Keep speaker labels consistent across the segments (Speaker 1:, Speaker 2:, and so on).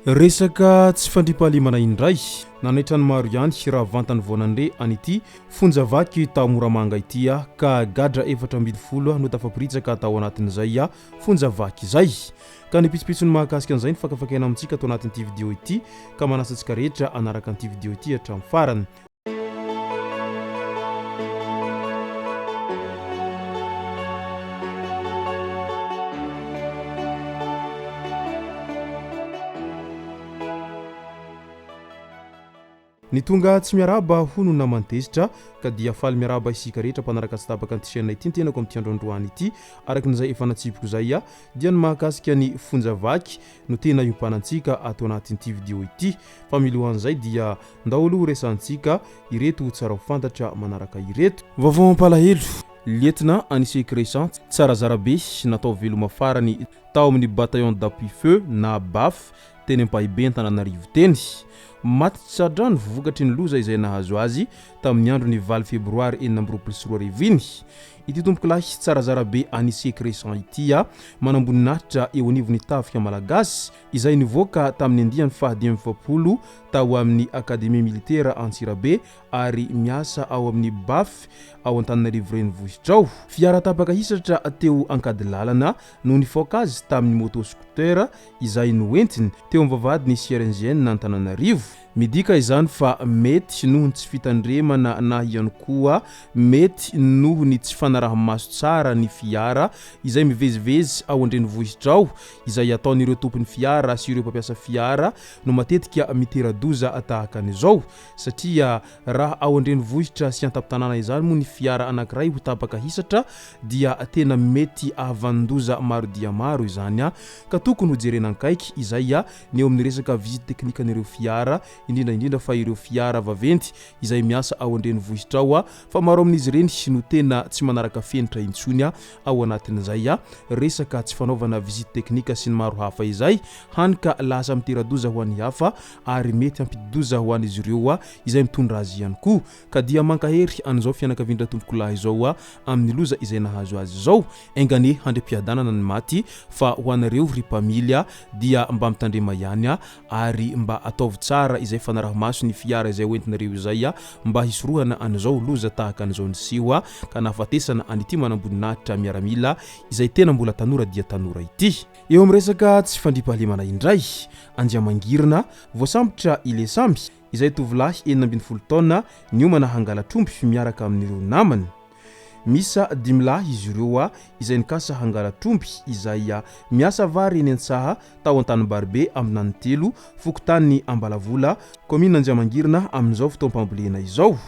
Speaker 1: Resaka tsy fandrimpahalimana indray nanaitran'ny maro ihany raha vantany voanandre an'ity Fonja Vaky tao Moramanga ity ka gadra 420 no tafapiritsaka tao anatin'izay Fonja Vaky izay ka ny pitsopitsony mahakasika an'izay ny fakafakaina amintsika tao anatin'ity vidéo ity ka manasantsika rehetra anaraka an'ity vidéo ity hatramin'ny farany. Ny tonga tsy miaraba hono na mantezitra ka dia faly miaraba isika rehetra mpanaraka sy tabaka an'ity chaîne ity tenako amin'ity androandroany ity araka n'izay efa natsipiko izay dia ny mahakasika ny Fonja Vaky no tena iompanantsika atao anatin'ity vidéo ity fa milohan'izay dia ndao aloha resantsika ireto tsara ho fantatra manaraka ireto vaovao ampalahelo lieutenant Anisé Crescent tsara zarabe natao veloma farany tao amin'ny bataillon d'appui feu na BAF teny ampahibe Antananarivo teny maty tsadrano vokatry ny loza izay nahazo azy tamin'ny andro ny 4 febroary 2024 ity tombokilahy tsara zarabe Anisé Crescent ity manamboninahitra eo anivon'ny tafika malagasy izay nivoaka tamin'ny andiany fahadimy fapolo tao amin'ny akademia militaire Antsirabe ary miasa ao amin'ny BAF ao Antananarivo renivohitrao fiara tapaka hisatra teo ankady lalana no nifoaka azy tamin'ny Moto scooter izay noentiny teo mivavahady ny CRNGN Antananarivo midika izany fa mety noho ny tsy fitandremana na ihany koa mety noho ny tsy fanaraha-maso tsara ny fiara izay mivezivezy ao an-drenivohitrao izay ataon'ireo tompon'ny fiara sy ireo mpampiasa fiara no matetika miteradoza tahaka an'izao satria raha ao an-drenivohitra sy antapon-tanàna izany moa ny fiara anankiray ho tapaka hisatra dia tena mety avandoza maro dia maro izany ka tokony ho jerena ankaiky izay ny eo amin'ny resaka visite teknika an'ireo fiara indrindra fa ireo fiara vaventy izay miasa ao an-drenivohitrao fa maro amin'izy ireny no tena tsy manaraka fenitra intsony ao anatin'izay resaka tsy fanaovana visite teknika sy ny maro hafa izay hany ka lasa miteradoza ho an'ny hafa ary mety ampidoza ho an'izy ireo izay mitondra azy ihany koa ka dia mankahery an'izao fianakavindra tompokolahy izao amin'ny loza izay nahazo azy izao engane handrem-piadanana ny maty fa ho anareo ry mpamily dia mba mitandrema ihany ary mba ataovy tsara izay fanaraha-maso ny fiara izay hoentinareo izay mba hisorohana an'izao loza tahaka an'izao niseho ka nahafatesana an'ity manamboninahitra miaramila izay tena mbola tanora dia tanora ity eo amin'ny resaka tsy fandrimpahalemana indray andriamangirina voasambotra ile samby izay tovolahy 12 taona niomana hangalatromby miaraka amin'ireo namany misa dimlahy izy ireo izay nikasa hangalatromby izay miasa vary eny Antsaha tao Antanimbarobe amin'ny andro telo fokotany Ambalavola commune Andriamangirina amin'izao fotoam-pambolena izao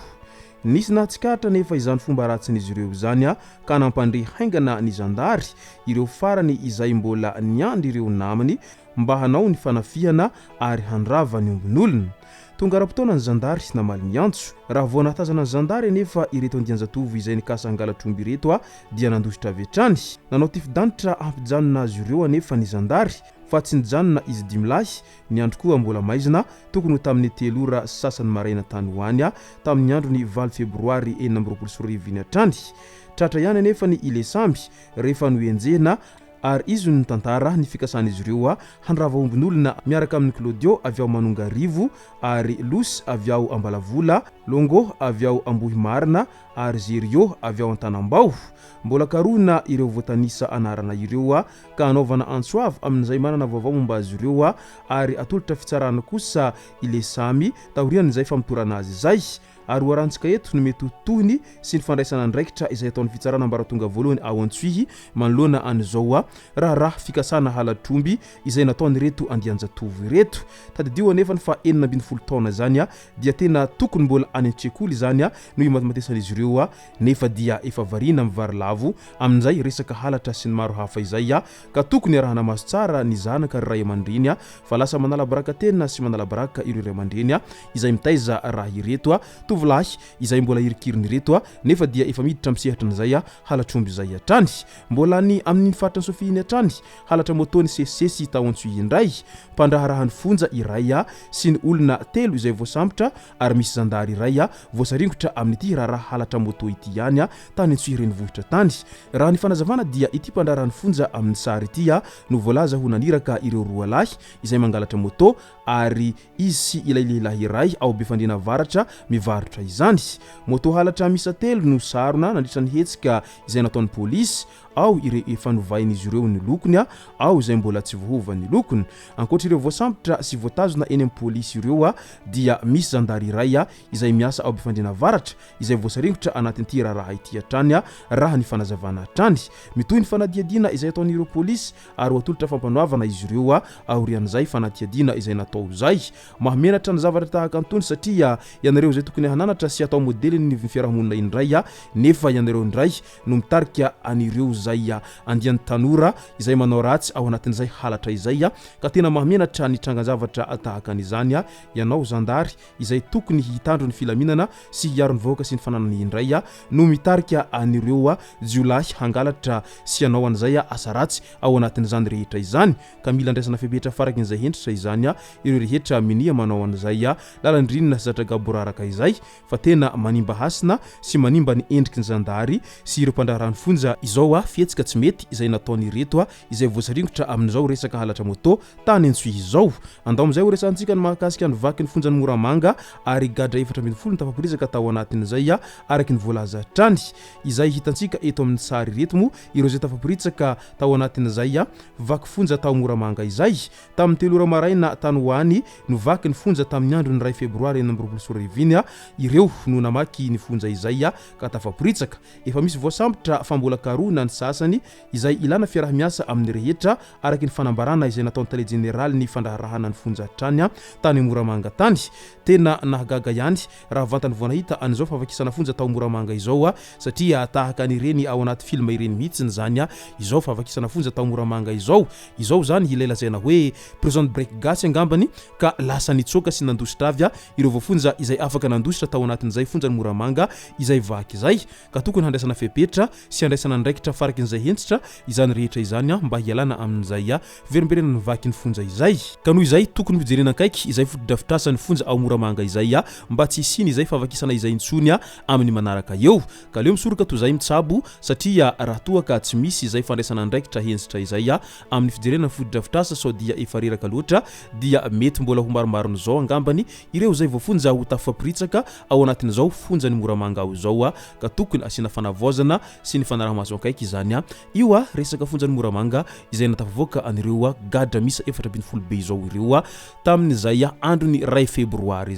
Speaker 1: nisy natsikatra nefa izany fomba ratsin'izy ireo izany ka nampandre haingana ny Zandary ireo farany izay mbola niandry ireo namany mba hanao ny fanafihana ary handrava ny ombin'olona tonga rapotona ny Zandary namaly miantso raha vao natazana ny Zandary nefa ireto andianjatovo izay nikasa hangalatromby ireto dia nandositra vetrany nanao tifidanitra ampijanona azy ireo nefa ny Zandary fa tsy nijanona izy dimlahy ny andro koa mbola maizina tokony ho tamin'ny 3 ora sasany maraina tany hoany tamin'ny andro ny 4 febroary 2024 hatrany tratra ihany nefa ny ile samby rehefa noenjena ary izy ny tantara ny fikasan'izy ireo handrava ombin'olona miaraka amin'ny Claudio avy ao Manongarivo ary Losy avy ao Ambalavola Longo avy ao Ambohimarina ary Zerio avy ao Antanambao mbola karona ireo voatanisa anarana ireo ka anaovana antsoavy amin'izay manana vaovao momba azy ireo ary atolotra fitsarana kosa ile samy taorian'izay famitorana azy izay ary hoarantsika eto no mety tohiny sy ny fandraisana andraikitra izay ataon'ny fitsarana ambaratonga voalohany ao Antsuhi manoloana an'izao raha fikasana halatromby izay nataony reto andianjatovo ireto tadidio anefa fa 12 taona zany dia tena tokony mbola any an-tsekoly zany no matematesan'izy ireo nefa dia efa varina mivarolavo amin'izay resaka halatra sy ny maro hafa izay ka tokony arahana maso tsara ny zanaka ray aman-dreny fa lasa manala baraka tena sy manala baraka ireo ray aman-dreny izay mitaiza raha ireto tovolahy izay mbola irikiriny reto nefa dia efa miditra misehatra n'izay halatromby izay atrany mbola ny amin'ny faritra ny Sofiny atrany halatra moto ny sesisesy taontsy indray mpandraharahany Fonja iray sy ny olona 3 izay voasambotra ary misy Zandary iray voasaringotra amin'ity raha halatra moto ity ihany tany antsoy renivohitra tany raha ny fanazavana dia ity mpandraharahany Fonja amin'ny sary ity no voalaza ho naniraka ireo roa lahy izay mangalatra moto ary izy sy ilay lehilahy iray ao be fandriana varatra mivarotra izany moto halatra misa 3 no sarona nandritra ny hetsika izay nataon'ny polisy ao ireo efa novain'izy ireo ny lokony ao izay mbola tsy vohova ny lokony ankoatra ireo voasambotra sy voatazona eny amin'ny polisy ireo dia misy Zandary iray izay miasa ao be fandriana varatra izay voasaringotra anatin'ity raha ity atrany raha ny fanazavana atrany mitoy ny fanadiadiana izay ataon'ireo polisy ary atolotra fampanoavana izy ireo aorian'izay fanadiadiana izay natao zay mahamenatra ny zavatra tahaka antony satria ianareo izay tokony hananatra sy atao modely ny fiarahamonina indray nefa ianareo indray no mitarika anireo zay andian'ny tanora izay manao ratsy ao anatin'izay halatra izay ka tena mahamenatra ny trangan-javatra tahaka an'izany ianao Zandary izay tokony hitandro ny filaminana sy hiaro ny vahoaka sy ny fananany indray no mitarika anireo jiolahy hangalatra sy anao an'izay asa ratsy ao anatin'izany rehetra izany ka mila andraisana fepetra farakin'izay hentritra izany ireo rehetra minia manao an'izay lalandrinina sy zatra gaboraraka izay fa tena manimba hasina sy manimba ny endriky ny Zandary sy ireo mpandraharahany Fonja izao fietsika tsy mety izay nataony reto izay voasaringotra amin'izao resaka halatra moto tany antsoy izao andao amin'izay ho resantsika ny mahakasika ny Vaky ny Fonja ny Moramanga ary gadra 420 ny tafaporizaka tao anatin'izay araky ny voalaza trany izay hitantsika eto amin'ny sary reto mo ireo izay tafaporizaka tao anatin'izay Vaky Fonja tao Moramanga izay tamin'ny 3 maraina tany hoany no Vaky ny Fonja tamin'ny andro ny 2 febroary 2024 ireo no namaky ny Fonja izay ka tafaporizaka efa misy voasambotra fa mbola karona ny sasany izay ilana fiarahamiasa amin'ny rehetra araky ny fanambarana izay nataony tale generaly ny fandraharahana ny Fonja trany tany Moramanga tany tena nahagaga ihany raha vantany voanahita an'izao favakisana Fonja tao Moramanga izao satria tahaka an'ireny ao anaty film ireny mihitsy zany izao favakisana Fonja tao Moramanga izao zany ilailazaina hoe prison break GASY angambany ka lasa nitsoka sy nandositra avy ireo voafonja izay afaka nandositra tao anatin'izay Fonja ny Moramanga izay Vaky izay ka tokony handraisana fepetra sy handraisana ndraikitra farakin'izay hentritra izany rehetra izany mba hialana amin'izay verimberena ny Vaky ny Fonja izay ka noho izay tokony fijerena akaiky izay fotodrafitrasany Fonja ao Moramanga izay mba tsy isiny izay favakisana izay intsony amin'ny manaraka eo ka leo misoroka toy izay mitsabo satria raha toa ka tsy misy izay fandraisana ndraikitra hentritra izay amin'ny fijerena fotodrafitrasa sao dia efa reraka loatra dia mety mbola ho maromarony zao angambany ireo izay voafonja ho tafaporitsaka ao anatin'izao Fonja ny Moramanga ao zao ka tokony asina fanavozana sy ny fanarahamaso akaiky izany io resaka Fonja ny Moramanga izay natafavoaka anireo gadra misa 420 be izao ireo tamin'izay andro ny 2 febroary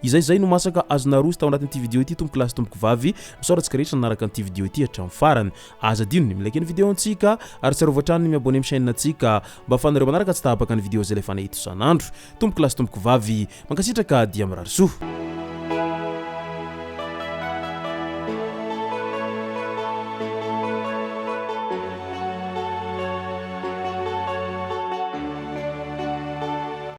Speaker 1: izay no masaka azonarosy tao anatin'ity video ity tompoko lasy tompoko vavy misoratsika rehetra nanaraka an'ity video ity hatramin'ny farany aza dino ny milaiky ny video antsika ary tsy arovatrany ny Abonneo amin'ny chaîne antsika mba fanareo manaraka tsy tahabaka ny video zay lefa nahita isan'andro tompoko lasy tompoko vavy mankasitraka dia mirary soa